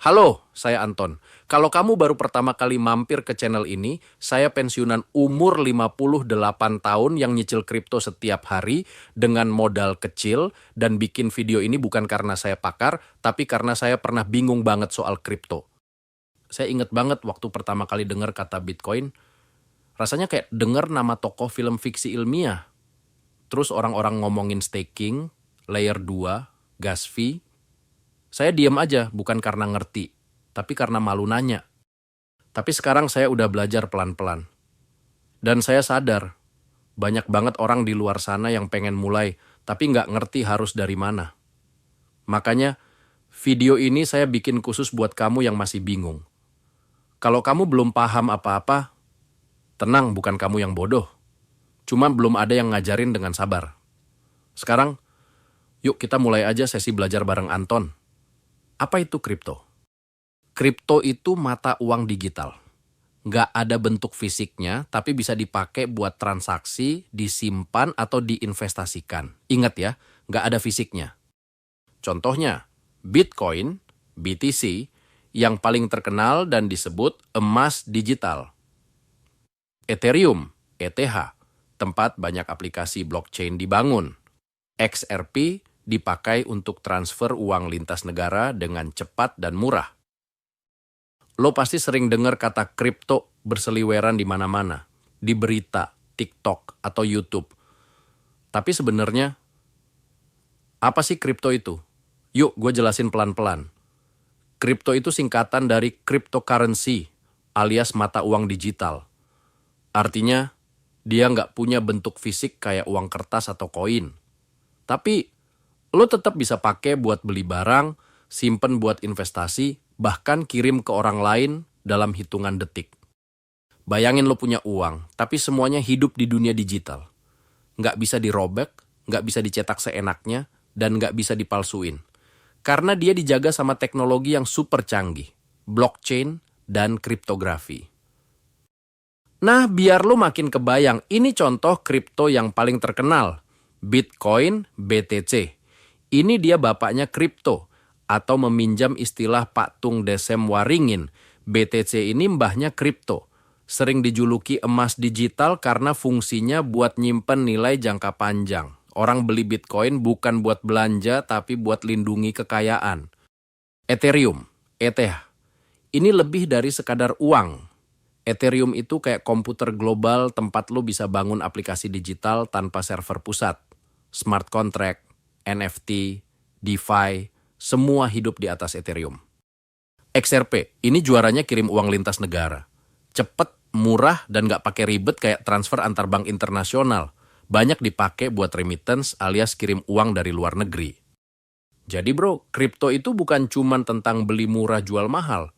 Halo, saya Anton. Kalau kamu baru pertama kali mampir ke channel ini, saya pensiunan umur 58 tahun yang nyicil kripto setiap hari dengan modal kecil dan bikin video ini bukan karena saya pakar, tapi karena saya pernah bingung banget soal kripto. Saya inget banget waktu pertama kali dengar kata Bitcoin, rasanya kayak dengar nama tokoh film fiksi ilmiah. Terus orang-orang ngomongin staking, layer 2, gas fee. Saya diam aja, bukan karena ngerti, tapi karena malu nanya. Tapi sekarang saya udah belajar pelan-pelan. Dan saya sadar, banyak banget orang di luar sana yang pengen mulai, tapi nggak ngerti harus dari mana. Makanya, video ini saya bikin khusus buat kamu yang masih bingung. Kalau kamu belum paham apa-apa, tenang, bukan kamu yang bodoh. Cuma belum ada yang ngajarin dengan sabar. Sekarang, yuk kita mulai aja sesi belajar bareng Anton. Apa itu kripto? Kripto itu mata uang digital. Nggak ada bentuk fisiknya, tapi bisa dipakai buat transaksi, disimpan, atau diinvestasikan. Ingat ya, nggak ada fisiknya. Contohnya, Bitcoin, BTC, yang paling terkenal dan disebut emas digital. Ethereum, ETH, tempat banyak aplikasi blockchain dibangun. XRP, dipakai untuk transfer uang lintas negara dengan cepat dan murah. Lo pasti sering dengar kata kripto berseliweran di mana-mana, di berita, TikTok, atau YouTube. Tapi sebenarnya, apa sih kripto itu? Yuk, gue jelasin pelan-pelan. Kripto itu singkatan dari cryptocurrency, alias mata uang digital. Artinya, dia nggak punya bentuk fisik kayak uang kertas atau koin. Tapi, lo tetap bisa pakai buat beli barang, simpen buat investasi, bahkan kirim ke orang lain dalam hitungan detik. Bayangin lo punya uang, tapi semuanya hidup di dunia digital. Nggak bisa dirobek, nggak bisa dicetak seenaknya, dan nggak bisa dipalsuin. Karena dia dijaga sama teknologi yang super canggih, blockchain dan kriptografi. Nah, biar lo makin kebayang, ini contoh kripto yang paling terkenal, Bitcoin BTC. Ini dia bapaknya kripto, atau meminjam istilah Pak Tung Desem Waringin. BTC ini mbahnya kripto. Sering dijuluki emas digital karena fungsinya buat nyimpen nilai jangka panjang. Orang beli Bitcoin bukan buat belanja, tapi buat lindungi kekayaan. Ethereum, ETH. Ini lebih dari sekadar uang. Ethereum itu kayak komputer global tempat lo bisa bangun aplikasi digital tanpa server pusat. Smart contract, NFT, DeFi, semua hidup di atas Ethereum. XRP, ini juaranya kirim uang lintas negara. Cepet, murah, dan nggak pakai ribet kayak transfer antar bank internasional. Banyak dipakai buat remittance alias kirim uang dari luar negeri. Jadi bro, kripto itu bukan cuma tentang beli murah jual mahal.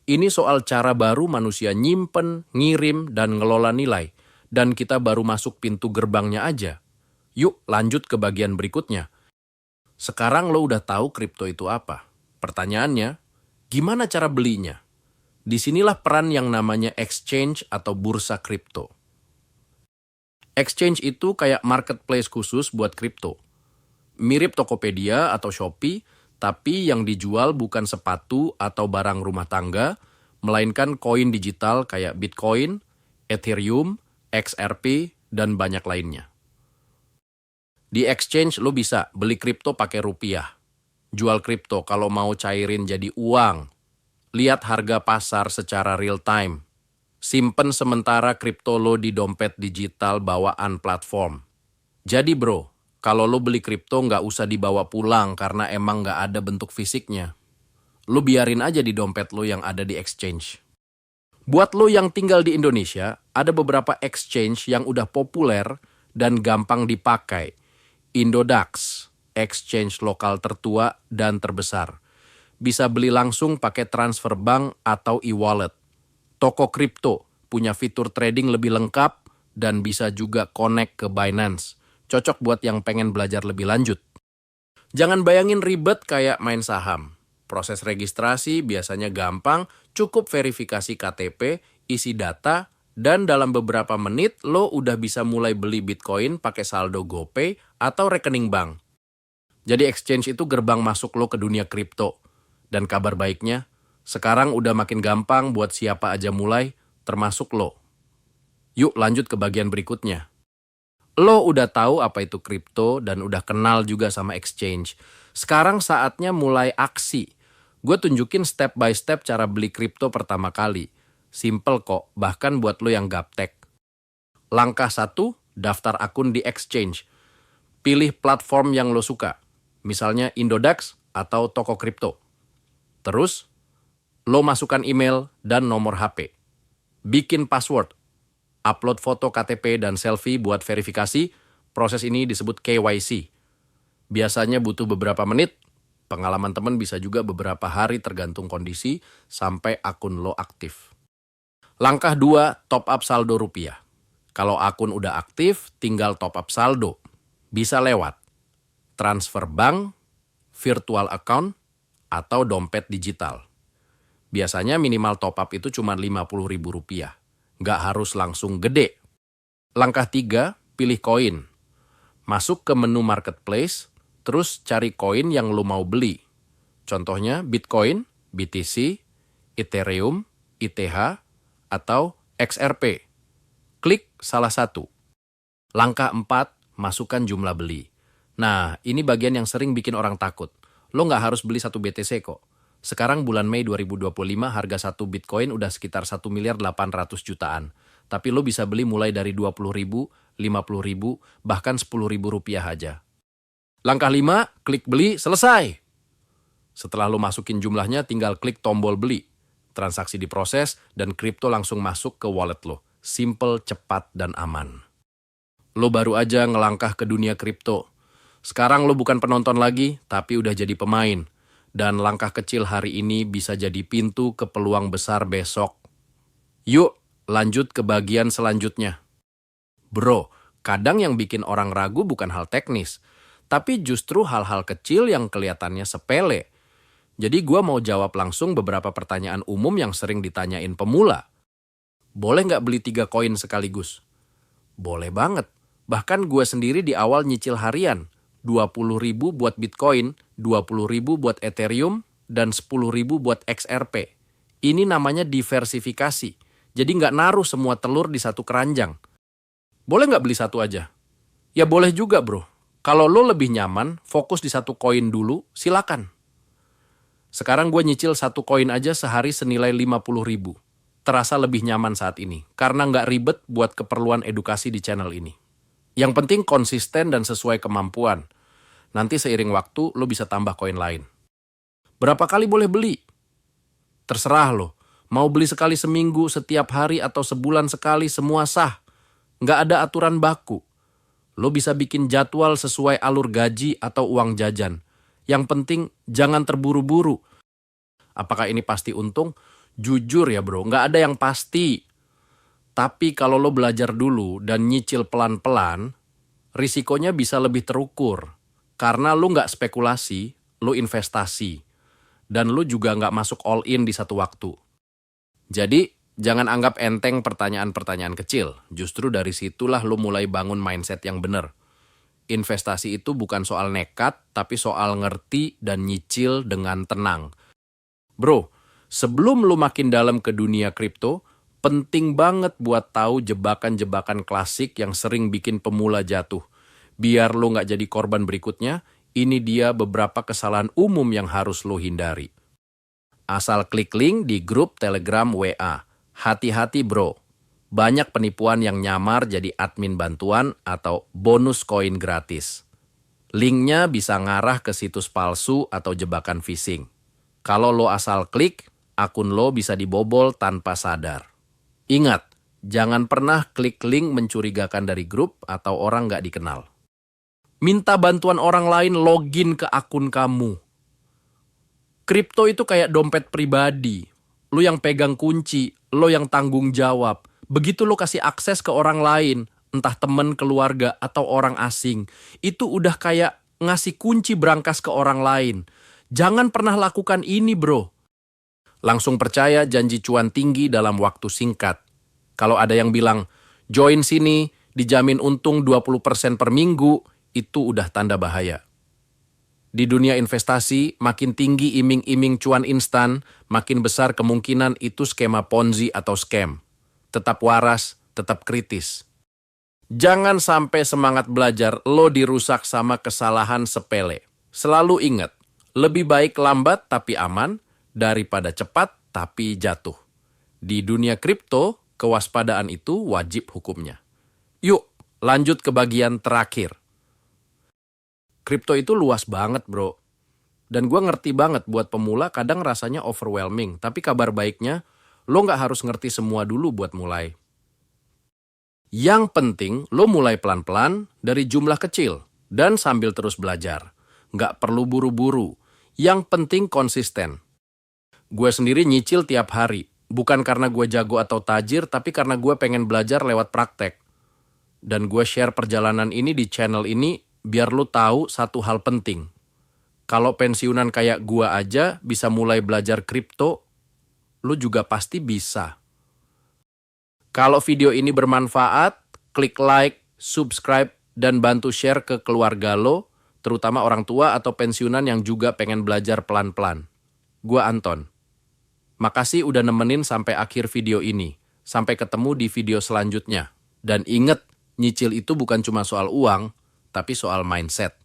Ini soal cara baru manusia nyimpen, ngirim, dan ngelola nilai. Dan kita baru masuk pintu gerbangnya aja. Yuk lanjut ke bagian berikutnya. Sekarang lo udah tahu kripto itu apa. Pertanyaannya, gimana cara belinya? Disinilah peran yang namanya exchange atau bursa kripto. Exchange itu kayak marketplace khusus buat kripto. Mirip Tokopedia atau Shopee, tapi yang dijual bukan sepatu atau barang rumah tangga, melainkan koin digital kayak Bitcoin, Ethereum, XRP, dan banyak lainnya. Di exchange lo bisa beli kripto pakai rupiah. Jual kripto kalau mau cairin jadi uang. Lihat harga pasar secara real time. Simpen sementara kripto lo di dompet digital bawaan platform. Jadi bro, kalau lo beli kripto nggak usah dibawa pulang karena emang nggak ada bentuk fisiknya. Lo biarin aja di dompet lo yang ada di exchange. Buat lo yang tinggal di Indonesia, ada beberapa exchange yang udah populer dan gampang dipakai. Indodax, exchange lokal tertua dan terbesar. Bisa beli langsung pakai transfer bank atau e-wallet. Toko kripto punya fitur trading lebih lengkap dan bisa juga connect ke Binance. Cocok buat yang pengen belajar lebih lanjut. Jangan bayangin ribet kayak main saham. Proses registrasi biasanya gampang, cukup verifikasi KTP, isi data, dan dalam beberapa menit lo udah bisa mulai beli Bitcoin pakai saldo GoPay atau rekening bank. Jadi exchange itu gerbang masuk lo ke dunia kripto. Dan kabar baiknya, Sekarang udah makin gampang buat siapa aja mulai, termasuk lo. Yuk lanjut ke bagian berikutnya. Lo udah tahu apa itu kripto dan udah kenal juga sama exchange. Sekarang saatnya mulai aksi. Gue tunjukin step by step cara beli kripto pertama kali. Simple kok, bahkan buat lo yang gaptek. Langkah 1, daftar akun di exchange. Pilih platform yang lo suka. Misalnya Indodax atau toko kripto. Terus, lo masukkan email dan nomor HP. Bikin password. Upload foto KTP dan selfie buat verifikasi. Proses ini disebut KYC. Biasanya butuh beberapa menit. Pengalaman teman bisa juga beberapa hari tergantung kondisi sampai akun lo aktif. Langkah 2, top up saldo rupiah. Kalau akun udah aktif, tinggal top up saldo. Bisa lewat transfer bank, virtual account, atau dompet digital. Biasanya minimal top up itu cuma Rp50.000. Nggak harus langsung gede. Langkah 3, pilih koin. Masuk ke menu marketplace, terus cari koin yang lo mau beli. Contohnya Bitcoin, BTC, Ethereum, ETH, atau XRP. Klik salah satu. Langkah 4, masukkan jumlah beli. Nah, ini bagian yang sering bikin orang takut. Lo nggak harus beli 1 BTC kok. Sekarang bulan Mei 2025 harga 1 Bitcoin udah sekitar 1.800 jutaan. Tapi lo bisa beli mulai dari 20.000, 50.000, bahkan 10.000 rupiah aja. Langkah 5, klik beli, selesai. Setelah lo masukin jumlahnya, tinggal klik tombol beli. Transaksi diproses dan kripto langsung masuk ke wallet lo. Simple, cepat, dan aman. Lo baru aja ngelangkah ke dunia kripto. Sekarang lo bukan penonton lagi, tapi udah jadi pemain. Dan langkah kecil hari ini bisa jadi pintu ke peluang besar besok. Yuk, lanjut ke bagian selanjutnya. Bro, kadang yang bikin orang ragu bukan hal teknis, tapi justru hal-hal kecil yang kelihatannya sepele. Jadi gue mau jawab langsung beberapa pertanyaan umum yang sering ditanyain pemula. Boleh nggak beli 3 koin sekaligus? Boleh banget. Bahkan gue sendiri di awal nyicil harian. 20.000 buat Bitcoin, 20.000 buat Ethereum, dan 10.000 buat XRP. Ini namanya diversifikasi. Jadi nggak naruh semua telur di satu keranjang. Boleh nggak beli satu aja? Ya boleh juga bro. Kalau lo lebih nyaman, fokus di satu koin dulu, silakan. Sekarang gue nyicil 1 koin aja sehari senilai 50.000. Terasa lebih nyaman saat ini, karena nggak ribet buat keperluan edukasi di channel ini. Yang penting konsisten dan sesuai kemampuan. Nanti seiring waktu, lo bisa tambah koin lain. Berapa kali boleh beli? Terserah lo. Mau beli sekali seminggu, setiap hari, atau sebulan sekali, semua sah. Nggak ada aturan baku. Lo bisa bikin jadwal sesuai alur gaji atau uang jajan. Yang penting, jangan terburu-buru. Apakah ini pasti untung? Jujur ya bro, nggak ada yang pasti. Tapi kalau lo belajar dulu dan nyicil pelan-pelan, risikonya bisa lebih terukur. Karena lo nggak spekulasi, lo investasi. Dan lo juga nggak masuk all in di satu waktu. Jadi, jangan anggap enteng pertanyaan-pertanyaan kecil. Justru dari situlah lo mulai bangun mindset yang benar. Investasi itu bukan soal nekat, tapi soal ngerti dan nyicil dengan tenang. Bro, sebelum lo makin dalam ke dunia kripto, penting banget buat tahu jebakan-jebakan klasik yang sering bikin pemula jatuh. Biar lo nggak jadi korban berikutnya, ini dia beberapa kesalahan umum yang harus lo hindari. Asal klik link di grup Telegram WA. Hati-hati bro, banyak penipuan yang nyamar jadi admin bantuan atau bonus koin gratis. Linknya bisa ngarah ke situs palsu atau jebakan phishing. Kalau lo asal klik, akun lo bisa dibobol tanpa sadar. Ingat, jangan pernah klik link mencurigakan dari grup atau orang nggak dikenal. Minta bantuan orang lain login ke akun kamu. Kripto itu kayak dompet pribadi. Lo yang pegang kunci, lo yang tanggung jawab. Begitu lo kasih akses ke orang lain, entah temen, keluarga, atau orang asing, itu udah kayak ngasih kunci brankas ke orang lain. Jangan pernah lakukan ini bro. Langsung percaya janji cuan tinggi dalam waktu singkat. Kalau ada yang bilang, join sini, dijamin untung 20% per minggu, itu udah tanda bahaya. Di dunia investasi, makin tinggi iming-iming cuan instan, makin besar kemungkinan itu skema Ponzi atau scam. Tetap waras, tetap kritis. Jangan sampai semangat belajar lo dirusak sama kesalahan sepele. Selalu ingat, lebih baik lambat tapi aman daripada cepat tapi jatuh. Di dunia kripto, kewaspadaan itu wajib hukumnya. Yuk, lanjut ke bagian terakhir. Kripto itu luas banget, bro. Dan gue ngerti banget buat pemula kadang rasanya overwhelming. Tapi kabar baiknya, lo nggak harus ngerti semua dulu buat mulai. Yang penting, lo mulai pelan-pelan dari jumlah kecil dan sambil terus belajar. Nggak perlu buru-buru. Yang penting konsisten. Gue sendiri nyicil tiap hari. Bukan karena gue jago atau tajir, tapi karena gue pengen belajar lewat praktek. Dan gue share perjalanan ini di channel ini biar lo tahu satu hal penting. Kalau pensiunan kayak gue aja bisa mulai belajar kripto, lo juga pasti bisa. Kalau video ini bermanfaat, klik like, subscribe, dan bantu share ke keluarga lo, terutama orang tua atau pensiunan yang juga pengen belajar pelan-pelan. Gue Anton. Makasih udah nemenin sampai akhir video ini. Sampai ketemu di video selanjutnya. Dan inget, nyicil itu bukan cuma soal uang, tapi soal mindset.